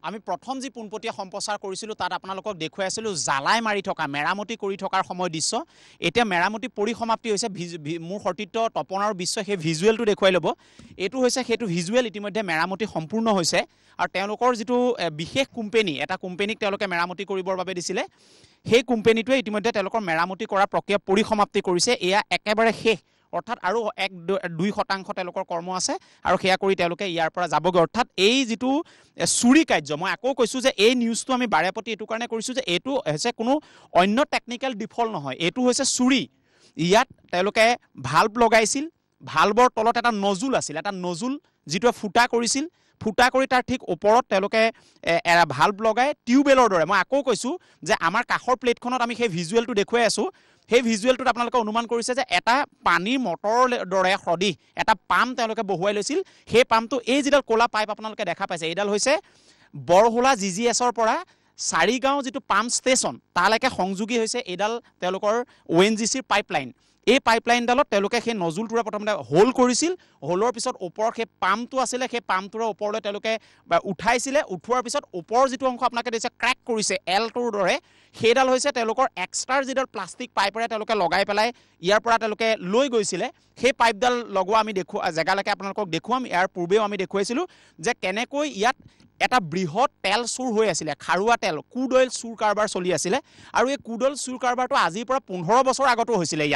আমি প্ৰথম যি পোনপটীয়া সম্প্ৰচাৰ কৰিছিলোঁ তাত আপোনালোকক দেখুৱাই আছিলোঁ জ্বালাই মাৰি থকা মেৰামতি কৰি থকাৰ সময় দৃশ্য এতিয়া মেৰামতি পৰিসমাপ্তি হৈছে মোৰ সতীৰ্থ তপন আৰু বিশ্ব সেই ভিজুৱেলটো দেখুৱাই ল'ব এইটো হৈছে সেইটো ভিজুৱেল ইতিমধ্যে মেৰামতি সম্পূৰ্ণ হৈছে আৰু তেওঁলোকৰ যিটো বিশেষ কোম্পানী এটা কোম্পানীক তেওঁলোকে মেৰামতি কৰিবৰ বাবে দিছিলে সেই কোম্পানীটোৱে ইতিমধ্যে তেওঁলোকৰ মেৰামতি কৰাৰ প্ৰক্ৰিয়া পৰিসমাপ্তি কৰিছে এয়া একেবাৰে শেষ অৰ্থাৎ আৰু 1-2% তেওঁলোকৰ কৰ্ম আছে আৰু সেয়া কৰি তেওঁলোকে ইয়াৰ পৰা যাবগৈ অৰ্থাৎ এই যিটো চুৰি কাৰ্য মই আকৌ কৈছোঁ যে এই নিউজটো আমি বাৰেপতি এইটো কাৰণে কৰিছোঁ যে এইটো হৈছে কোনো অন্য টেকনিকেল ডিফল্ট নহয় এইটো হৈছে চুৰি ইয়াত তেওঁলোকে ভাল্ব লগাইছিল ভাল্বৰ তলত এটা নজুল আছিল এটা নজুল যিটোৱে ফুটা কৰিছিল ফুটা কৰি তাৰ ঠিক ওপৰত তেওঁলোকে ভাল্ব লগাই টিউবেলৰ দৰে মই আকৌ কৈছোঁ যে আমাৰ কাষৰ প্লেটখনত আমি সেই ভিজুৱেলটো দেখুৱাই আছোঁ সেই ভিজুৱেলটোত আপোনালোকে অনুমান কৰিছে যে এটা পানীৰ মটৰৰ দৰে সদৃশ এটা পাম্প তেওঁলোকে বহুৱাই লৈছিল সেই পাম্পটো এই যিডাল ক'লা পাইপ আপোনালোকে দেখা পাইছে এইডাল হৈছে বৰহোলা GGSৰ পৰা চাৰিগাঁও যিটো পাম্প ষ্টেচন তালৈকে সংযোগী হৈছে এইডাল তেওঁলোকৰ ONGCৰ পাইপলাইন এই পাইপলাইনডালত তেওঁলোকে সেই নজুলটোৰে প্ৰথমতে হোল কৰিছিল হোলৰ পিছত ওপৰৰ সেই পাম্পটো আছিলে সেই পাম্পটোৰ ওপৰলৈ তেওঁলোকে উঠাইছিলে উঠোৱাৰ পিছত ওপৰৰ যিটো অংশ আপোনালোকে দেখিছে ক্ৰেক কৰিছে এলটোৰ দৰে সেইডাল হৈছে তেওঁলোকৰ এক্সট্ৰাৰ যিডাল প্লাষ্টিক পাইপেৰে তেওঁলোকে লগাই পেলাই ইয়াৰ পৰা তেওঁলোকে লৈ গৈছিলে সেই পাইপডাল লগোৱা আমি জেগালৈকে আপোনালোকক দেখুৱাম ইয়াৰ পূৰ্বেও আমি দেখুৱাইছিলোঁ যে কেনেকৈ ইয়াত এটা বৃহৎ তেল চুৰ হৈ আছিলে খাৰুৱা তেল ক্ৰুড অইল চুৰ কাৰবাৰ চলি আছিলে আৰু এই ক্ৰুড অইল চুৰ কাৰবাৰটো আজিৰ পৰা 15 বছৰ আগতো হৈছিলে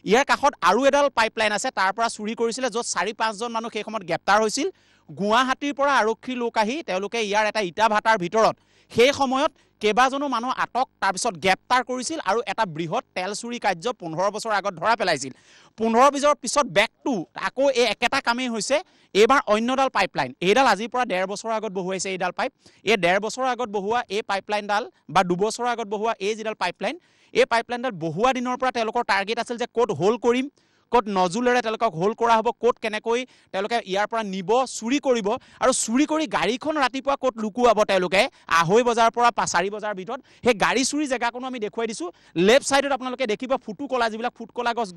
ইয়াৰ কাষত আৰু এডাল পাইপলাইন আছে তাৰ পৰা চুৰি কৰিছিলে য'ত 4-5 জন মানুহ সেই সময়ত গ্ৰেপ্তাৰ হৈছিল গুৱাহাটীৰ পৰা আৰক্ষী লোক আহি তেওঁলোকে ইয়াৰ এটা ইটা ভাটাৰ ভিতৰত সেই সময়ত কেইবাজনো মানুহ আটক তাৰপিছত গ্ৰেপ্তাৰ কৰিছিল আৰু এটা বৃহৎ তেল চুৰি কাৰ্য 15 বছৰ আগত ধৰা পেলাইছিল 15 বছৰৰ পিছত বেক টু আকৌ এই একেটা কামেই হৈছে এইবাৰ অন্যডাল পাইপলাইন এইডাল আজিৰ পৰা 1.5 বছৰৰ আগত বহুৱাইছে এইডাল পাইপ এই 1.5 বছৰৰ আগত বহুৱা এই পাইপলাইনডাল বা 2 বছৰৰ আগত বহুৱা এই যিডাল পাইপলাইন এই পাইপলাইনডাল বহুৱা দিনৰ পৰা তেওঁলোকৰ টাৰ্গেট আছিল যে ক'ত হোল কৰিম ক'ত নজুলেৰে তেওঁলোকক হোল কৰা হ'ব ক'ত কেনেকৈ তেওঁলোকে ইয়াৰ পৰা নিব চুৰি কৰিব আৰু চুৰি কৰি গাড়ীখন ৰাতিপুৱা ক'ত লুকুৱাব তেওঁলোকে 2:30 বজাৰ পৰা 4 বজাৰ ভিতৰত সেই গাড়ী চুৰি জেগাকনো আমি দেখুৱাই দিছোঁ লেফ্ট ছাইডত আপোনালোকে দেখিব ফুটুকলা যিবিলাক ফুটকলা গছ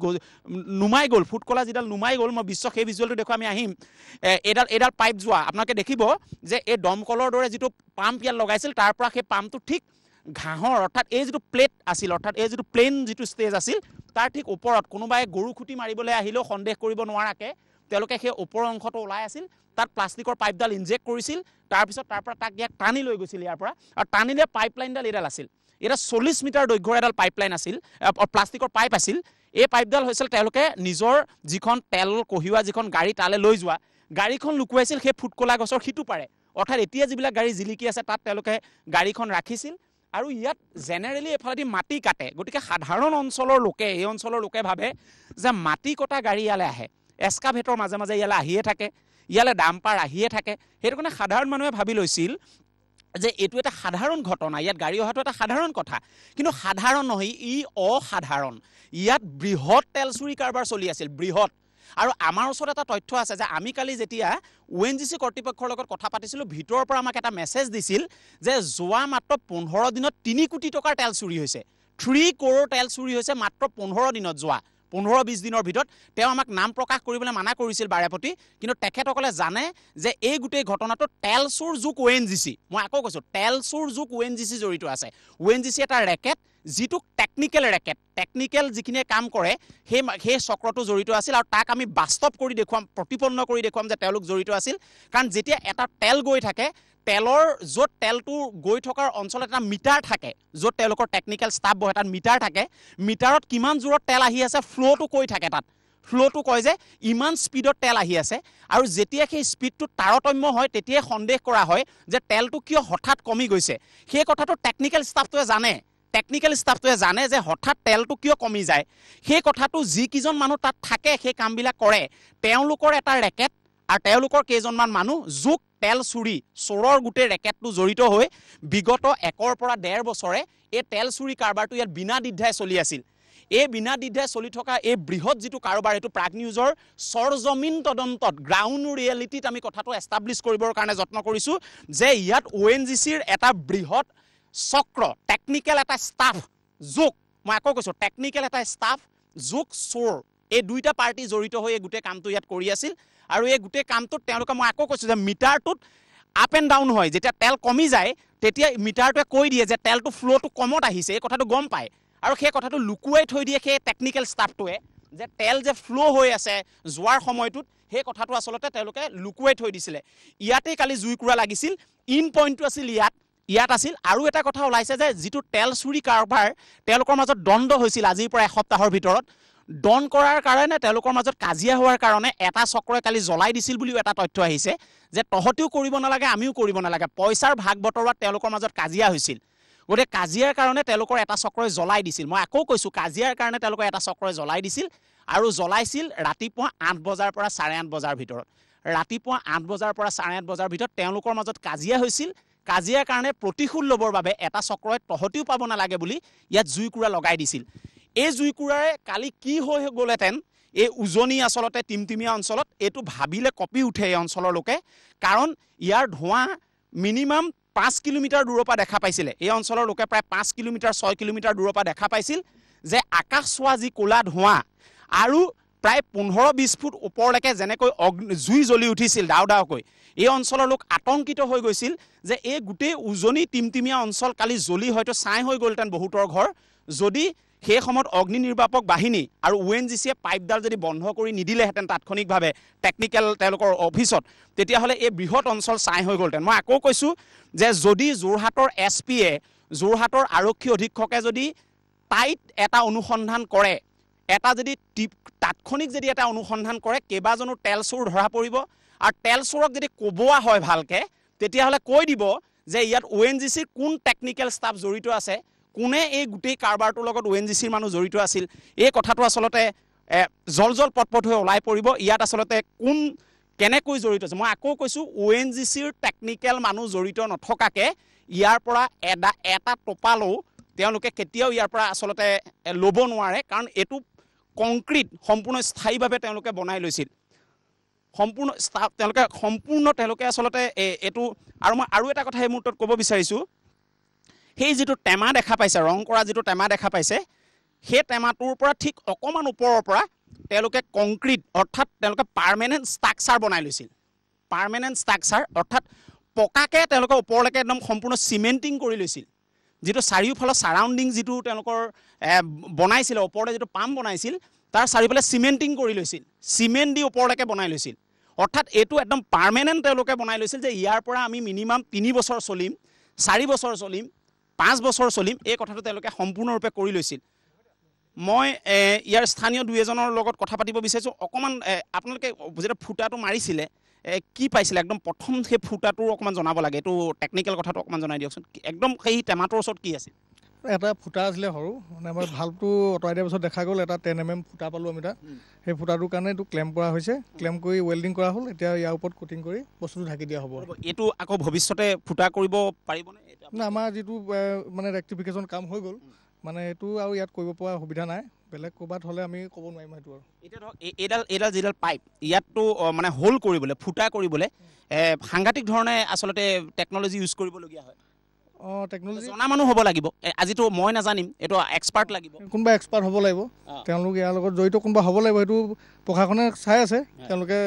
নুমাই গ'ল ফুটকলা যিডাল নুমাই গ'ল মই বিশ্ব সেই ভিজুৱেলটো দেখুৱাই আমি আহিম এইডাল পাইপ যোৱা আপোনালোকে দেখিব যে এই দমকলৰ দৰে যিটো পাম্প ইয়াত লগাইছিল তাৰ পৰা সেই পাম্পটো ঠিক ঘাঁহৰ অৰ্থাৎ এই যিটো প্লেট আছিল অৰ্থাৎ এই যিটো প্লেন যিটো ষ্টেজ আছিল তাৰ ঠিক ওপৰত কোনোবাই গৰু খুঁটি মাৰিবলৈ আহিলেও সন্দেহ কৰিব নোৱাৰাকে তেওঁলোকে সেই ওপৰৰ অংশটো ওলাই আছিল তাত প্লাষ্টিকৰ পাইপডাল ইনজেক্ট কৰিছিল তাৰপিছত তাৰ পৰা তাক ইয়াক টানি লৈ গৈছিল ইয়াৰ পৰা আৰু টানিলে পাইপলাইনডাল এডাল আছিল এটা 40 মিটাৰ দৈৰ্ঘ্যৰ এডাল পাইপলাইন আছিল প্লাষ্টিকৰ পাইপ আছিল এই পাইপডাল হৈছিল তেওঁলোকে নিজৰ যিখন তেল কঢ়িওৱা যিখন গাড়ী তালৈ লৈ যোৱা গাড়ীখন লুকুৱাইছিল সেই ফুটকলা গছৰ সিটো পাৰে অৰ্থাৎ এতিয়া যিবিলাক গাড়ী জিলিকি আছে তাত তেওঁলোকে গাড়ীখন ৰাখিছিল আৰু ইয়াত জেনেৰেলি এফালেদি মাটি কাটে গতিকে সাধাৰণ অঞ্চলৰ লোকে এই অঞ্চলৰ লোকে ভাবে যে মাটি কটা গাড়ী ইয়ালৈ আহে এস্কাভেটৰ মাজে মাজে ইয়ালৈ আহিয়ে থাকে ইয়ালৈ ডাম্পাৰ আহিয়ে থাকে সেইটো কাৰণে সাধাৰণ মানুহে ভাবি লৈছিল যে এইটো এটা সাধাৰণ ঘটনা ইয়াত গাড়ী অহাটো এটা সাধাৰণ কথা কিন্তু সাধাৰণ নহয় ই অসাধাৰণ ইয়াত বৃহৎ তেল চুৰি কাৰবাৰ চলি আছিল বৃহৎ আৰু আমাৰ ওচৰত এটা তথ্য আছে যে আমি কালি যেতিয়া ONGC কৰ্তৃপক্ষৰ লগত কথা পাতিছিলোঁ ভিতৰৰ পৰা আমাক এটা মেছেজ দিছিল যে যোৱা মাত্ৰ 15 দিনত 3 কোটি টকাৰ তেল চুৰি হৈছে 3 crore তেল চুৰি হৈছে মাত্ৰ 15 দিনত যোৱা 15-20 দিনৰ ভিতৰত তেওঁ আমাক নাম প্ৰকাশ কৰিবলৈ মানা কৰিছিল বাৰেপতি কিন্তু তেখেতসকলে জানে যে এই গোটেই ঘটনাটো তেল চুৰ যুগ ONGC মই আকৌ কৈছোঁ তেল চুৰ যুগ ONGC জড়িত আছে ONGC এটা ৰেকেট যিটো টেকনিকেল যিখিনিয়ে কাম কৰে সেই চক্ৰটো জড়িত আছিল আৰু তাক আমি বাস্তৱ কৰি দেখুৱাম প্ৰতিপন্ন কৰি দেখুৱাম যে তেওঁলোক জড়িত আছিল কাৰণ যেতিয়া এটা তেল গৈ থাকে তেলৰ য'ত তেলটো গৈ থকাৰ অঞ্চলত এটা মিটাৰ থাকে য'ত তেওঁলোকৰ টেকনিকেল ষ্টাফ বহে তাত মিটাৰ থাকে মিটাৰত কিমান জোৰত তেল আহি আছে ফ্ল'টো কৈ থাকে তাত ফ্ল'টো কয় যে ইমান স্পীডত তেল আহি আছে আৰু যেতিয়া সেই স্পীডটো তাৰতম্য হয় তেতিয়াই সন্দেহ কৰা হয় যে তেলটো কিয় হঠাৎ কমি গৈছে সেই কথাটো টেকনিকেল ষ্টাফটোৱে জানে যে হঠাৎ তেলটো কিয় কমি যায় সেই কথাটো যিকেইজন মানুহ তাত থাকে সেই কামবিলাক কৰে তেওঁলোকৰ এটা ৰেকেট আৰু তেওঁলোকৰ কেইজনমান মানুহ যোগ তেল চোৰৰ গোটেই ৰেকেটটো জড়িত হৈ বিগত 1 পৰা 1.5 বছৰে এই তেল চুৰি কাৰবাৰটো ইয়াত বিনা দ্বিধাই চলি আছিল এই বিনা দ্বিধাই চলি থকা এই বৃহৎ যিটো কাৰবাৰ এইটো প্ৰাগ নিউজৰ সৰজমিন তদন্তত গ্ৰাউণ্ড ৰিয়েলিটিত আমি কথাটো এষ্টাব্লিছ কৰিবৰ কাৰণে যত্ন কৰিছোঁ যে ইয়াত ONGCৰ এটা বৃহৎ চক্ৰ টেকনিকেল এটা ষ্টাফ যোগ মই আকৌ কৈছোঁ টেকনিকেল এটা ষ্টাফ যোগ চোৰ এই দুইটা পাৰ্টি জড়িত হৈ এই গোটেই কামটো ইয়াত কৰি আছিল আৰু এই গোটেই কামটোত তেওঁলোকে মই আকৌ কৈছোঁ যে মিটাৰটোত আপ এণ্ড ডাউন হয় যেতিয়া তেল কমি যায় তেতিয়া মিটাৰটোৱে কৈ দিয়ে যে তেলটো ফ্ল'টো কমত আহিছে এই কথাটো গম পায় আৰু সেই কথাটো লুকুৱাই থৈ দিয়ে সেই টেকনিকেল ষ্টাফটোৱে যে তেল যে ফ্ল' হৈ আছে যোৱাৰ সময়টোত সেই কথাটো আচলতে তেওঁলোকে লুকুৱাই থৈ দিছিলে ইয়াতেই কালি জুইকুৰা লাগিছিল ইন পইণ্টটো আছিল ইয়াত আছিল আৰু এটা কথা ওলাইছে যে যিটো তেল চুৰি কাৰবাৰ তেওঁলোকৰ মাজত দ্বন্দ্ব হৈছিল আজিৰ পৰা এসপ্তাহৰ ভিতৰত ডন কৰাৰ কাৰণে তেওঁলোকৰ মাজত কাজিয়া হোৱাৰ কাৰণে এটা চক্ৰই কালি জ্বলাই দিছিল বুলিও এটা তথ্য আহিছে যে তহঁতেও কৰিব নালাগে আমিও কৰিব নালাগে পইচাৰ ভাগ বতৰাত তেওঁলোকৰ মাজত কাজিয়া হৈছিল গতিকে কাজিয়াৰ কাৰণে তেওঁলোকৰ এটা চক্ৰই জ্বলাই দিছিল মই আকৌ কৈছোঁ কাজিয়াৰ কাৰণে তেওঁলোকৰ এটা চক্ৰই জ্বলাই দিছিল আৰু জ্বলাইছিল ৰাতিপুৱা 8 বজাৰ পৰা 8:30 বজাৰ ভিতৰত ৰাতিপুৱা 8 বজাৰ পৰা 8:30 বজাৰ ভিতৰত তেওঁলোকৰ মাজত কাজিয়া হৈছিল কাজিয়াৰ কাৰণে প্ৰতিশোধ ল'বৰ বাবে এটা চক্ৰই তহঁতেও পাব নালাগে বুলি ইয়াত জুইকুৰা লগাই দিছিল এই জুইকুৰাৰে কালি কি হৈ গ'লহেঁতেন এই উজনি আচলতে টিমটিমীয়া অঞ্চলত এইটো ভাবিলে কঁপি উঠে এই অঞ্চলৰ লোকে কাৰণ ইয়াৰ ধোঁৱা মিনিমাম 5 কিলোমিটাৰ দূৰৰ পৰা দেখা পাইছিলে এই অঞ্চলৰ লোকে প্ৰায় 5 কিলোমিটাৰ 6 কিলোমিটাৰ দূৰৰ পৰা দেখা পাইছিল যে আকাশ চোৱা যি ক'লা ধোঁৱা আৰু প্ৰায় 15-20 ফুট ওপৰলৈকে যেনেকৈ জুই জ্বলি উঠিছিল ডাওকৈ এই অঞ্চলৰ লোক আতংকিত হৈ গৈছিল যে এই গোটেই উজনি টিমটিমীয়া অঞ্চল কালি জ্বলি হয়তো ছাই হৈ গ'লহেঁতেন বহুতৰ ঘৰ যদি সেই সময়ত অগ্নি নিৰ্বাপক বাহিনী আৰু ONGCয়ে পাইপডাল যদি বন্ধ কৰি নিদিলেহেঁতেন তাৎক্ষণিকভাৱে টেকনিকেল তেওঁলোকৰ অফিচত তেতিয়াহ'লে এই বৃহৎ অঞ্চল ছাই হৈ গ'লহেঁতেন মই আকৌ কৈছোঁ যে যদি যোৰহাটৰ SPয়ে যোৰহাটৰ আৰক্ষী অধীক্ষকে যদি টাইট এটা অনুসন্ধান কৰে এটা যদি তাৎক্ষণিক যদি এটা অনুসন্ধান কৰে কেইবাজনো তেল চোৰ ধৰা পৰিব আৰু তেল চোৰক যদি কোবোৱা হয় ভালকৈ তেতিয়াহ'লে কৈ দিব যে ইয়াত ONGCৰ কোন টেকনিকেল ষ্টাফ জড়িত আছে কোনে এই গোটেই কাৰবাৰটোৰ লগত ONGCৰ মানুহ জড়িত আছিল এই কথাটো আচলতে জল পটপট হৈ ওলাই পৰিব ইয়াত আচলতে কোন কেনেকৈ জড়িত আছে মই আকৌ কৈছোঁ ONGCৰ টেকনিকেল মানুহ জড়িত নথকাকৈ ইয়াৰ পৰা এটা টোপালো তেওঁলোকে কেতিয়াও ইয়াৰ পৰা আচলতে ল'ব নোৱাৰে কাৰণ এইটো কংক্ৰিট সম্পূৰ্ণ স্থায়ীভাৱে তেওঁলোকে বনাই লৈছিল তেওঁলোকে আচলতে এইটো আৰু মই আৰু এটা কথা এই মুহূৰ্তত ক'ব বিচাৰিছোঁ সেই যিটো টেমা দেখা পাইছে ৰং কৰা যিটো টেমা দেখা পাইছে সেই টেমাটোৰ পৰা ঠিক অকণমান ওপৰৰ পৰা তেওঁলোকে কংক্ৰিট অৰ্থাৎ তেওঁলোকে পাৰ্মানেণ্ট ষ্ট্ৰাকচাৰ বনাই লৈছিল পাৰ্মানেণ্ট ষ্ট্ৰাকচাৰ অৰ্থাৎ পকাকৈ তেওঁলোকে ওপৰলৈকে একদম সম্পূৰ্ণ চিমেণ্টিং কৰি লৈছিল যিটো চাৰিওফালৰ ছাৰাউণ্ডিং যিটো তেওঁলোকৰ বনাইছিলে ওপৰতে যিটো পাম্প বনাইছিল তাৰ চাৰিওফালে চিমেণ্টিং কৰি লৈছিল চিমেণ্ট দি ওপৰলৈকে বনাই লৈছিল অৰ্থাৎ এইটো একদম পাৰ্মানেণ্ট তেওঁলোকে বনাই লৈছিল যে ইয়াৰ পৰা আমি মিনিমাম 3 বছৰ চলিম 4 বছৰ চলিম 5 বছৰ চলিম এই কথাটো তেওঁলোকে সম্পূৰ্ণৰূপে কৰি লৈছিল মই ইয়াৰ স্থানীয় দুই এজনৰ লগত কথা পাতিব বিচাৰিছোঁ অকণমান আপোনালোকে যেতিয়া ফুটাটো মাৰিছিলে কি পাইছিলে একদম প্ৰথম সেই ফুটাটো অকণমান জনাব লাগে এইটো টেকনিকেল কথাটো অকণমান জনাই দিয়কচোন একদম সেই টেমাটোৰ ওচৰত কি আছিল এটা ফুটা আছিলে সৰু মানে আমাৰ ভালটো অঁতৰাই দিয়াৰ পিছত দেখা গ'ল এটা 10 mm ফুটা পালোঁ আমি তাত সেই ফুটাটোৰ কাৰণে এইটো ক্লেম্প কৰা হৈছে ক্লেম্প কৰি ৱেল্ডিং কৰা হ'ল এতিয়া ইয়াৰ ওপৰত কোটিং কৰি বস্তুটো ঢাকি দিয়া হ'ব এইটো আকৌ ভৱিষ্যতে ফুটা কৰিব পাৰিবনে না আমাৰ যিটো মানে ৰেক্টিফিকেশ্যন কাম হৈ গ'ল মানে এইটো আৰু ইয়াত কৰিব পৰা সুবিধা নাই বেলেগ ক'ৰবাত হ'লে আমি ক'ব নোৱাৰিম সেইটো আৰু এতিয়া ধৰক এইডাল যিডাল পাইপ ইয়াততো মানে হোল কৰিবলৈ ফুটা কৰিবলৈ সাংঘাতিক ধৰণে আচলতে টেকন'লজি ইউজ কৰিবলগীয়া হয় টেকন'লজি জনা মানুহ হ'ব লাগিব আজিতো মই নাজানিম এইটো এক্সপাৰ্ট লাগিব কোনোবা এক্সপাৰ্ট হ'ব লাগিব তেওঁলোক ইয়াৰ লগত জড়িত কোনোবা হ'ব লাগিব সেইটো প্ৰশাসনে চাই আছে তেওঁলোকে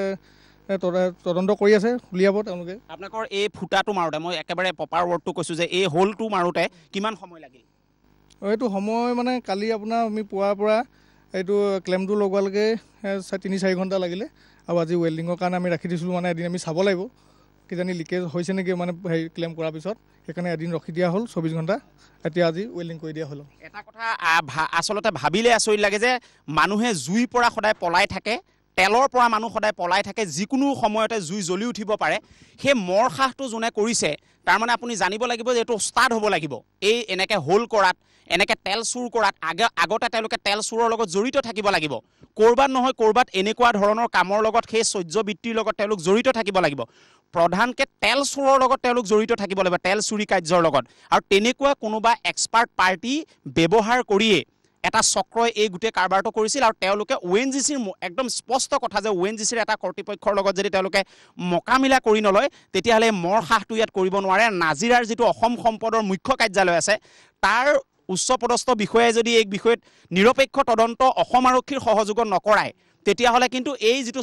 তদন্ত কৰি আছে উলিয়াব তেওঁলোকে আপোনালোকৰ এই ফুটাটো মাৰোঁতে মই একেবাৰে প্ৰপাৰ ৱৰ্ডটো কৈছোঁ যে এই হোলটো মাৰোঁতে কিমান সময় লাগিল এইটো সময় মানে কালি আপোনাৰ আমি পুৱাৰ পৰা এইটো ক্লেমটো লগোৱালৈকে 3-4 ঘণ্টা লাগিলে আৰু আজি ৱেল্ডিঙৰ কাৰণে আমি ৰাখি দিছিলোঁ মানে এদিন আমি চাব লাগিব কিজানি লিকেজ হৈছে নেকি মানে হেৰি ক্লেম কৰাৰ পিছত সেইকাৰণে এদিন ৰখি দিয়া হ'ল 24 ঘণ্টা এতিয়া আজি ৱেল্ডিং কৰি দিয়া হ'ল এটা কথা আচলতে ভাবিলে আচৰিত লাগে যে মানুহে জুইৰ পৰা সদায় পলাই থাকে তেলৰ পৰা মানুহ সদায় পলাই থাকে যিকোনো সময়তে জুই জ্বলি উঠিব পাৰে সেই মৰসাহটো যোনে কৰিছে তাৰমানে আপুনি জানিব লাগিব যে এইটো ষ্টাৰ্ট হ'ব লাগিব এই এনেকৈ হোল কৰাত এনেকৈ তেল চুৰ কৰাত আগতে তেওঁলোকে তেল চুৰৰ লগত জড়িত থাকিব লাগিব ক'ৰবাত নহয় ক'ৰবাত এনেকুৱা ধৰণৰ কামৰ লগত সেই সহ্যবৃত্তিৰ লগত তেওঁলোক জড়িত থাকিব লাগিব প্ৰধানকৈ তেল চুৰৰ লগত তেওঁলোক জড়িত থাকিব লাগিব তেল চুৰি কাৰ্যৰ লগত আৰু তেনেকুৱা কোনোবা এক্সপাৰ্ট পাৰ্টি ব্যৱহাৰ কৰিয়ে এটা চক্ৰই এই গোটেই কাৰবাৰটো কৰিছিল আৰু তেওঁলোকে ONGCৰ একদম স্পষ্ট কথা যে ONGCৰ এটা কৰ্তৃপক্ষৰ লগত যদি তেওঁলোকে মোকামিলা কৰি নলয় তেতিয়াহ'লে মৰসাহটো ইয়াত কৰিব নোৱাৰে নাজিৰাৰ যিটো অসম সম্পদৰ মুখ্য কাৰ্যালয় আছে তাৰ উচ্চপদস্থ বিষয়াই যদি এই বিষয়ত নিৰপেক্ষ তদন্ত অসম আৰক্ষীৰ সহযোগত নকৰায় তেতিয়াহ'লে কিন্তু এই যিটো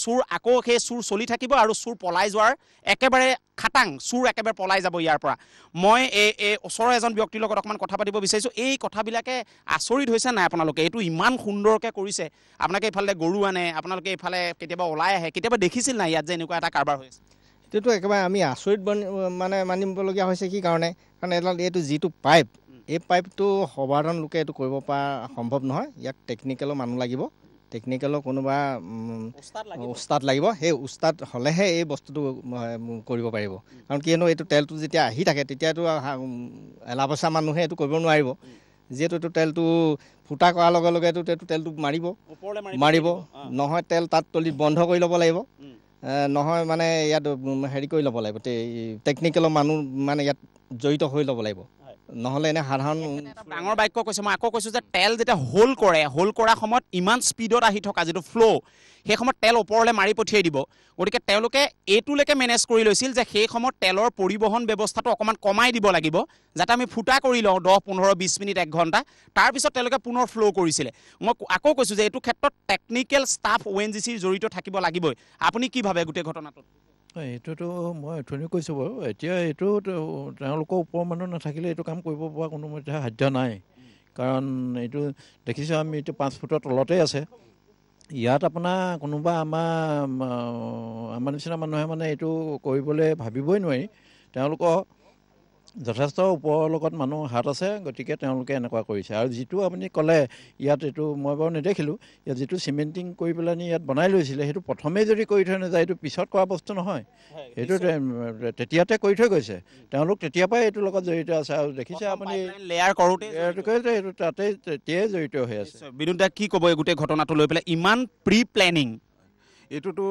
চুৰ আকৌ সেই চুৰ চলি থাকিব আৰু চুৰ পলাই যোৱাৰ একেবাৰে খাটাং চুৰ একেবাৰে পলাই যাব ইয়াৰ পৰা মই এই ওচৰৰ এজন ব্যক্তিৰ লগত অকণমান কথা পাতিব বিচাৰিছোঁ এই কথাবিলাকে আচৰিত হৈছে নাই আপোনালোকে এইটো ইমান সুন্দৰকৈ কৰিছে আপোনালোকে এইফালে গৰু আনে আপোনালোকে এইফালে কেতিয়াবা ওলাই আহে কেতিয়াবা দেখিছিল নাই ইয়াত যে এনেকুৱা এটা কাৰবাৰ হৈ আছে এইটোতো একেবাৰে আমি আচৰিত মানে মানিবলগীয়া হৈছে কি কাৰণে কাৰণ এইটো যিটো পাইপ এই পাইপটো সাধাৰণ লোকে এইটো কৰিব পৰা সম্ভৱ নহয় ইয়াক টেকনিকেলৰ মানুহ লাগিব টেকনিকেলৰ কোনোবা উস্তাদ লাগিব সেই উস্তাদ হ'লেহে এই বস্তুটো কৰিব পাৰিব কাৰণ কিয়নো এইটো তেলটো যেতিয়া আহি থাকে তেতিয়াতো এলা পইচা মানুহে এইটো কৰিব নোৱাৰিব যিহেতু এইটো তেলটো ফুটা কৰাৰ লগে লগে এইটো তেলটো মাৰিব নহয় তেল তাত তলিত বন্ধ কৰি ল'ব লাগিব নহয় মানে ইয়াত হেৰি কৰি ল'ব লাগিব টেকনিকেলৰ মানুহ মানে ইয়াত জড়িত হৈ ল'ব লাগিব নহ'লে এনে সাধাৰণ ডাঙৰ বাক্য কৈছে মই আকৌ কৈছোঁ যে তেল যেতিয়া হোল কৰা সময়ত ইমান স্পীডত আহি থকা যিটো ফ্ল' সেই সময়ত তেল ওপৰলৈ মাৰি পঠিয়াই দিব গতিকে তেওঁলোকে এইটোলৈকে মেনেজ কৰি লৈছিল যে সেই সময়ত তেলৰ পৰিবহণ ব্যৱস্থাটো অকণমান কমাই দিব লাগিব যাতে আমি ফুটা কৰি লওঁ 10-15-20 মিনিট 1 ঘণ্টা তাৰপিছত তেওঁলোকে পুনৰ ফ্ল' কৰিছিলে মই আকৌ কৈছোঁ যে এইটো ক্ষেত্ৰত টেকনিকেল ষ্টাফ ONGCৰ জড়িত থাকিব লাগিবই আপুনি কি ভাবে গোটেই ঘটনাটোত এইটোতো মই অথনি কৈছোঁ বাৰু এতিয়া এইটো তেওঁলোকৰ ওপৰৰ মানুহ নাথাকিলে এইটো কাম কৰিব পৰা কোনো মতে সাধ্য নাই কাৰণ এইটো দেখিছোঁ আমি এইটো 5 ফুটৰ তলতেই আছে ইয়াত আপোনাৰ কোনোবা আমাৰ নিচিনা মানুহে মানে এইটো কৰিবলৈ ভাবিবই নোৱাৰি তেওঁলোকৰ যথেষ্ট ওপৰৰ লগত মানুহ হাত আছে গতিকে তেওঁলোকে এনেকুৱা কৰিছে আৰু যিটো আপুনি ক'লে ইয়াত এইটো মই বাৰু নেদেখিলোঁ ইয়াত যিটো চিমেণ্টিং কৰি পেলাই ইয়াত বনাই লৈছিলে সেইটো প্ৰথমেই যদি কৰি থৈ নাযায় এইটো পিছত কৰা বস্তু নহয় সেইটো তেতিয়াতে কৰি থৈ গৈছে তেওঁলোক তেতিয়াৰ পৰাই এইটোৰ লগত জড়িত আছে আৰু দেখিছে আপুনি লেয়াৰ কৰোঁতে এইটো তাতেই তেতিয়াই জড়িত হৈ আছে বিনোদ দা কি ক'ব এই গোটেই ঘটনাটো লৈ পেলাই ইমান প্ৰি প্লেনিং এইটোতো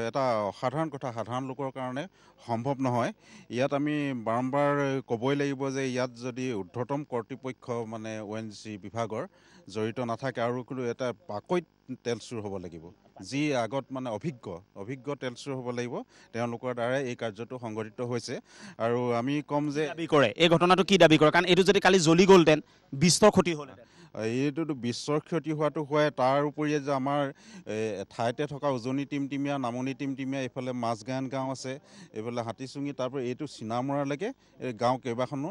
এটা অসাধাৰণ কথা সাধাৰণ লোকৰ কাৰণে সম্ভৱ নহয় ইয়াত আমি বাৰম্বাৰ ক'বই লাগিব যে ইয়াত যদি ঊৰ্ধ্বতম কৰ্তৃপক্ষ মানে ONGC বিভাগৰ জড়িত নাথাকে আৰু কোনো এটা পাকৈত তেল চুৰ হ'ব লাগিব যি আগত মানে অভিজ্ঞ তেল চুৰ হ'ব লাগিব তেওঁলোকৰ দ্বাৰাই এই কাৰ্যটো সংঘটিত হৈছে আৰু আমি ক'ম যে দাবী কৰে এই ঘটনাটো কি দাবী কৰে কাৰণ এইটো যদি কালি জ্বলি গ'লহেঁতেন বিস্তৰ ক্ষতি হ'লহেঁতেন এইটোতো বিশ্বৰ ক্ষতি হোৱাটো হয় তাৰ উপৰি যে আমাৰ ঠাইতে থকা উজনি টিমটিমীয়া নামনি টিমটিমীয়া এইফালে মাছগাঁও গাঁও আছে এইফালে হাতীচুঙি তাৰপৰা এইটো চিনামৰালৈকে গাঁও কেইবাখনো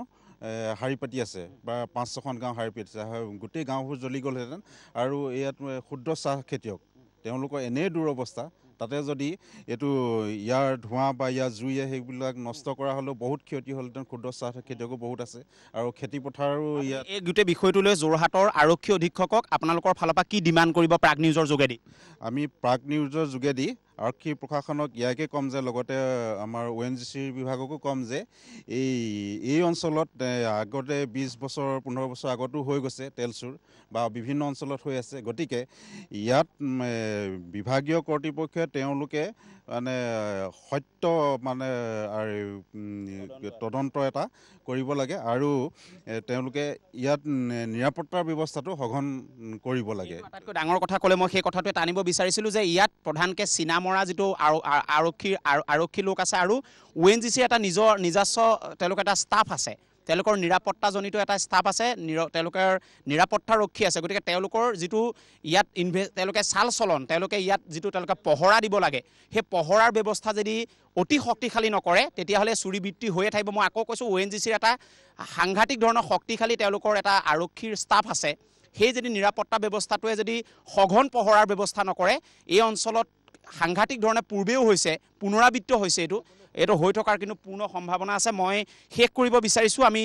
শাৰী পাতি আছে বা 5-6খন গাঁও শাৰী পাতি আছে গোটেই গাঁওবোৰ জ্বলি গ'লহেঁতেন আৰু ইয়াত ক্ষুদ্ৰ চাহ খেতিয়ক তেওঁলোকৰ এনেই দুৰৱস্থা তাতে যদি এইটো ইয়াৰ ধোঁৱা বা ইয়াৰ জুয়ে সেইবিলাক নষ্ট কৰা হ'লেও বহুত ক্ষতি হ'লহেঁতেন ক্ষুদ্ৰ চাহ খেতিয়কো বহুত আছে আৰু খেতিপথাৰো ইয়াত এই গোটেই বিষয়টোলৈ যোৰহাটৰ আৰক্ষী অধীক্ষকক আপোনালোকৰ ফালৰ পৰা কি ডিমাণ্ড কৰিব প্ৰাগ নিউজৰ যোগেদি আমি প্ৰাগ নিউজৰ যোগেদি আৰক্ষী প্ৰশাসনক ইয়াকে ক'ম যে লগতে আমাৰ ONGCৰ বিভাগকো ক'ম যে এই অঞ্চলত আগতে 20 বছৰ 15 বছৰ আগতো হৈ গৈছে তেল চুৰ বা বিভিন্ন অঞ্চলত হৈ আছে গতিকে ইয়াত বিভাগীয় কৰ্তৃপক্ষই তেওঁলোকে মানে সত্য মানে তদন্ত এটা কৰিব লাগে আৰু তেওঁলোকে ইয়াত নিৰাপত্তাৰ ব্যৱস্থাটো সঘন কৰিব লাগে আটাইতকৈ ডাঙৰ কথা ক'লে মই সেই কথাটো টানিব বিচাৰিছিলোঁ যে ইয়াত প্ৰধানকৈ চিনামৰা যিটো আৰক্ষী লোক আছে আৰু ONGCৰ এটা নিজস্ব তেওঁলোকৰ এটা ষ্টাফ আছে তেওঁলোকৰ নিৰাপত্তাজনিত এটা ষ্টাফ আছে তেওঁলোকৰ নিৰাপত্তাৰক্ষী আছে গতিকে তেওঁলোকৰ যিটো ইয়াত তেওঁলোকে চাল চলন তেওঁলোকে ইয়াত যিটো তেওঁলোকে পহৰা দিব লাগে সেই পহৰাৰ ব্যৱস্থা যদি অতি শক্তিশালী নকৰে তেতিয়াহ'লে চুৰি বৃত্তি হৈয়ে থাকিব মই আকৌ কৈছোঁ ONGCৰ এটা সাংঘাতিক ধৰণৰ শক্তিশালী তেওঁলোকৰ এটা আৰক্ষীৰ ষ্টাফ আছে সেই যদি নিৰাপত্তা ব্যৱস্থাটোৱে যদি সঘন পহৰাৰ ব্যৱস্থা নকৰে এই অঞ্চলত সাংঘাতিক ধৰণে পূৰ্বেও হৈছে পুনৰাবৃত্ত হৈছে এইটো হৈ থকাৰ কিন্তু পূৰ্ণ সম্ভাৱনা আছে মই শেষ কৰিব বিচাৰিছোঁ আমি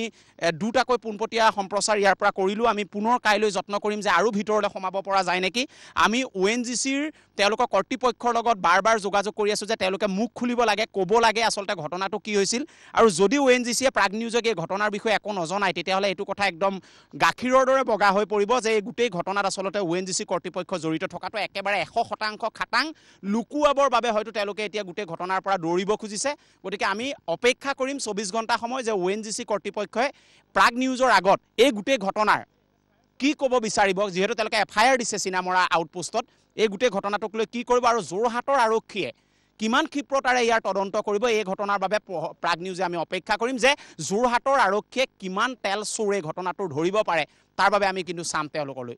দুটাকৈ পোনপটীয়া সম্প্ৰচাৰ ইয়াৰ পৰা কৰিলোঁ আমি পুনৰ কাইলৈ যত্ন কৰিম যে আৰু ভিতৰলৈ সোমাব পৰা যায় নেকি আমি ONGCৰ তেওঁলোকৰ কৰ্তৃপক্ষৰ লগত বাৰ যোগাযোগ কৰি আছোঁ যে তেওঁলোকে মুখ খুলিব লাগে ক'ব লাগে আচলতে ঘটনাটো কি হৈছিল আৰু যদি ONGCয়ে প্ৰাগ নিউজক এই ঘটনাৰ বিষয়ে একো নজনায় তেতিয়াহ'লে এইটো কথা একদম গাখীৰৰ দৰে বগা হৈ পৰিব যে এই গোটেই ঘটনাত আচলতে ONGC কৰ্তৃপক্ষ জড়িত থকাটো একেবাৰে 100% খাটাং লুকুৱাবৰ বাবে হয়তো তেওঁলোকে এতিয়া গোটেই ঘটনাৰ পৰা দৌৰিব খুজিছে গতিকে আমি অপেক্ষা কৰিম 24 ঘণ্টা সময় যে ONGC কৰ্তৃপক্ষই প্ৰাগ নিউজৰ আগত এই গোটেই ঘটনাৰ কি ক'ব বিচাৰিব যিহেতু তেওঁলোকে FIR দিছে চিনামৰা আউটপোষ্টত এই গোটেই ঘটনাটোক লৈ কি কৰিব আৰু যোৰহাটৰ আৰক্ষীয়ে কিমান ক্ষিপ্ৰতাৰে ইয়াৰ তদন্ত কৰিব এই ঘটনাৰ বাবে প্ৰাগ নিউজে আমি অপেক্ষা কৰিম যে যোৰহাটৰ আৰক্ষীয়ে কিমান তেল চোৰে ঘটনাটো ধৰিব পাৰে তাৰ বাবে আমি কিন্তু চাম তেওঁলোকলৈ